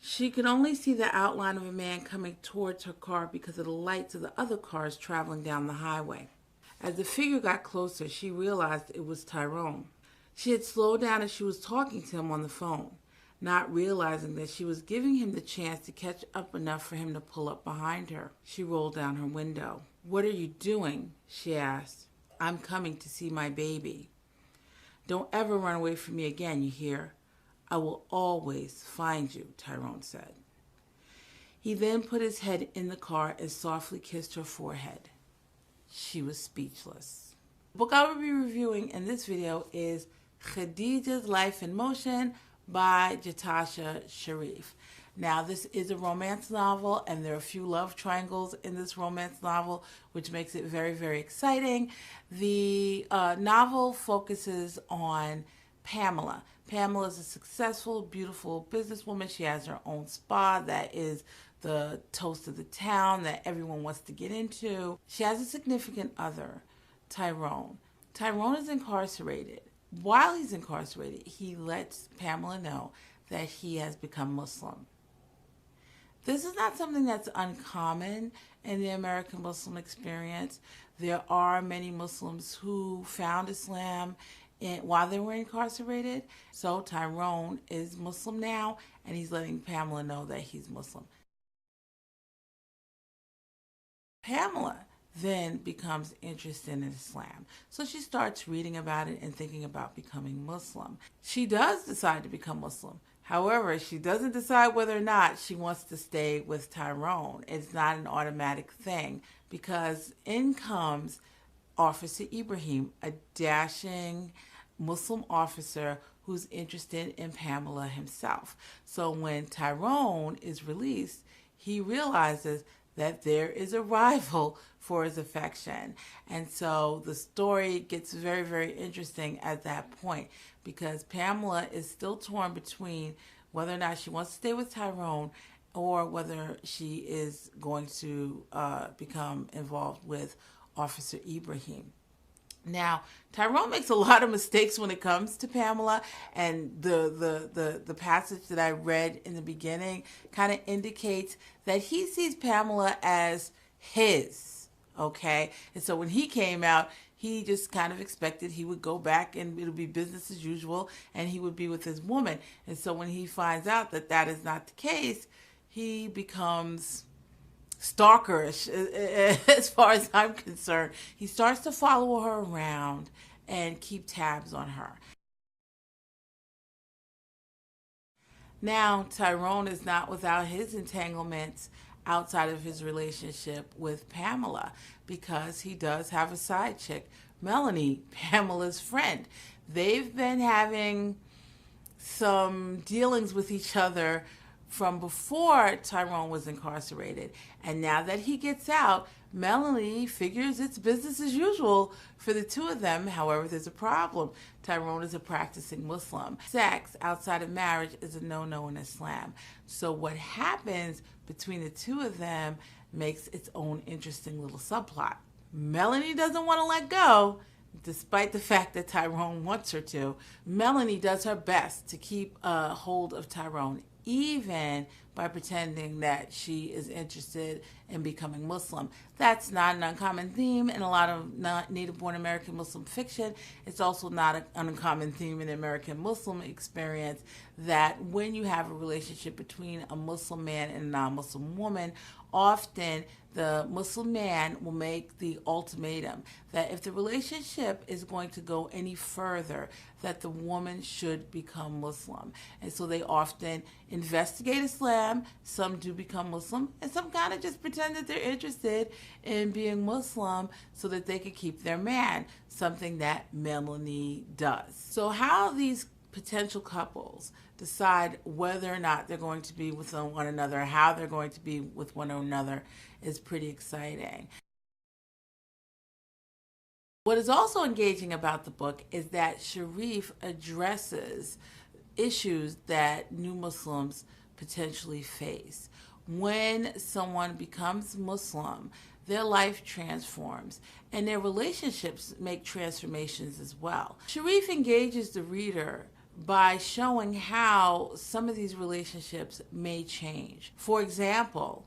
She could only see the outline of a man coming towards her car because of the lights of the other cars traveling down the highway. As the figure got closer, she realized it was Tyrone. She had slowed down as she was talking to him on the phone, not realizing that she was giving him the chance to catch up enough for him to pull up behind her. She rolled down her window. "What are you doing?" she asked. "I'm coming to see my baby." "Don't ever run away from me again, you hear? I will always find you," Tyrone said. He then put his head in the car and softly kissed her forehead. She was speechless. The book I will be reviewing in this video is Khadijah's Life in Motion by Jatasha Sharif. Now, this is a romance novel, and there are a few love triangles in this romance novel, which makes it very, very exciting. The novel focuses on Pamela. Pamela is a successful, beautiful businesswoman. She has her own spa that is the toast of the town that everyone wants to get into. She has a significant other, Tyrone. Tyrone is incarcerated. While he's incarcerated, he lets Pamela know that he has become Muslim. This is not something that's uncommon in the American Muslim experience. There are many Muslims who found Islam while they were incarcerated. So Tyrone is Muslim now, and he's letting Pamela know that he's Muslim. Pamela then becomes interested in Islam. So she starts reading about it and thinking about becoming Muslim. She does decide to become Muslim. However, she doesn't decide whether or not she wants to stay with Tyrone. It's not an automatic thing, because in comes Officer Ibrahim, a dashing Muslim officer who's interested in Pamela himself. So when Tyrone is released, he realizes that there is a rival for his affection. And so the story gets very, very interesting at that point, because Pamela is still torn between whether or not she wants to stay with Tyrone or whether she is going to become involved with Officer Ibrahim. Now, Tyrone makes a lot of mistakes when it comes to Pamela, and the passage that I read in the beginning kind of indicates that he sees Pamela as his, okay? And so when he came out, he just kind of expected he would go back and it'll be business as usual and he would be with his woman. And so when he finds out that that is not the case, he becomes stalkerish as far as I'm concerned. He starts to follow her around and keep tabs on her. Now, Tyrone is not without his entanglements outside of his relationship with Pamela, because he does have a side chick, Melanie, Pamela's friend. They've been having some dealings with each other from before Tyrone was incarcerated. And now that he gets out, Melanie figures it's business as usual for the two of them. However, there's a problem. Tyrone is a practicing Muslim. Sex outside of marriage is a no-no in Islam. So what happens between the two of them makes its own interesting little subplot. Melanie doesn't want to let go, despite the fact that Tyrone wants her to. Melanie does her best to keep a hold of Tyrone, even by pretending that she is interested in becoming Muslim. That's not an uncommon theme in a lot of native-born American Muslim fiction. It's also not an uncommon theme in the American Muslim experience that when you have a relationship between a Muslim man and a non-Muslim woman, often the Muslim man will make the ultimatum that if the relationship is going to go any further, that the woman should become Muslim. And so they often investigate Islam. Some do become Muslim, and some kind of just pretend that they're interested in being Muslim so that they can keep their man, something that Melanie does. So how these potential couples decide whether or not they're going to be with one another, how they're going to be with one another, is pretty exciting. What is also engaging about the book is that Sharif addresses issues that new Muslims potentially face. When someone becomes Muslim, their life transforms and their relationships make transformations as well. Sharif engages the reader by showing how some of these relationships may change. For example,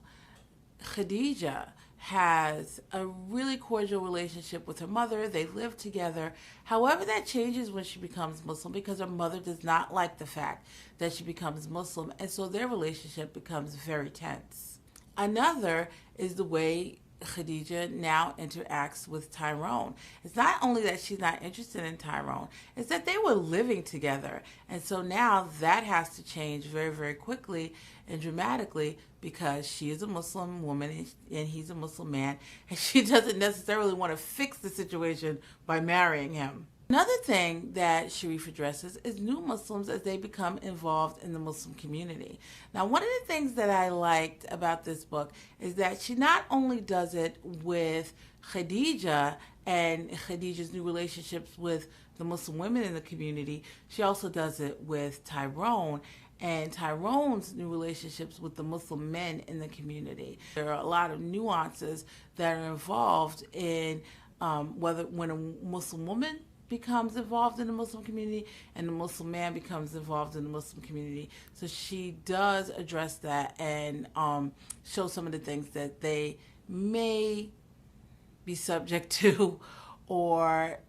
Khadijah has a really cordial relationship with her mother. They live together. However, that changes when she becomes Muslim because her mother does not like the fact that she becomes Muslim, and so their relationship becomes very tense. Another is the way Khadijah now interacts with Tyrone. It's not only that she's not interested in Tyrone, it's that they were living together. And so now that has to change very, very quickly and dramatically because she is a Muslim woman and he's a Muslim man, and she doesn't necessarily want to fix the situation by marrying him. Another thing that Sharif addresses is new Muslims as they become involved in the Muslim community. Now, one of the things that I liked about this book is that she not only does it with Khadijah and Khadijah's new relationships with the Muslim women in the community, she also does it with Tyrone and Tyrone's new relationships with the Muslim men in the community. There are a lot of nuances that are involved in when a Muslim woman becomes involved in the Muslim community and the Muslim man becomes involved in the Muslim community. So she does address that and show some of the things that they may be subject to or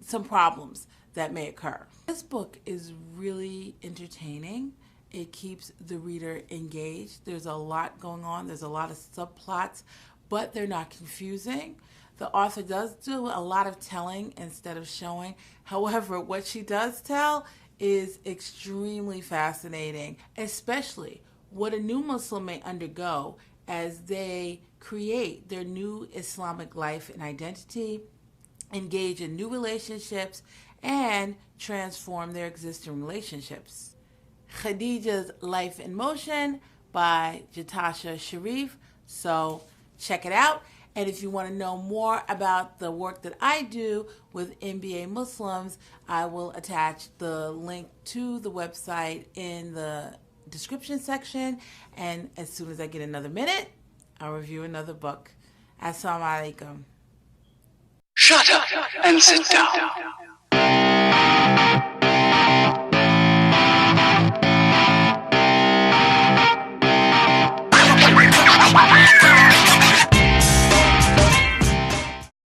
some problems that may occur. This book is really entertaining. It keeps the reader engaged. There's a lot going on. There's a lot of subplots, but they're not confusing. The author does do a lot of telling instead of showing. However, what she does tell is extremely fascinating, especially what a new Muslim may undergo as they create their new Islamic life and identity, engage in new relationships, and transform their existing relationships. Khadijah's Life in Motion by Jatasha Sharif. So check it out. And if you want to know more about the work that I do with NBA Muslims, I will attach the link to the website in the description section. And as soon as I get another minute, I'll review another book. Assalamu alaikum. Shut up and sit down.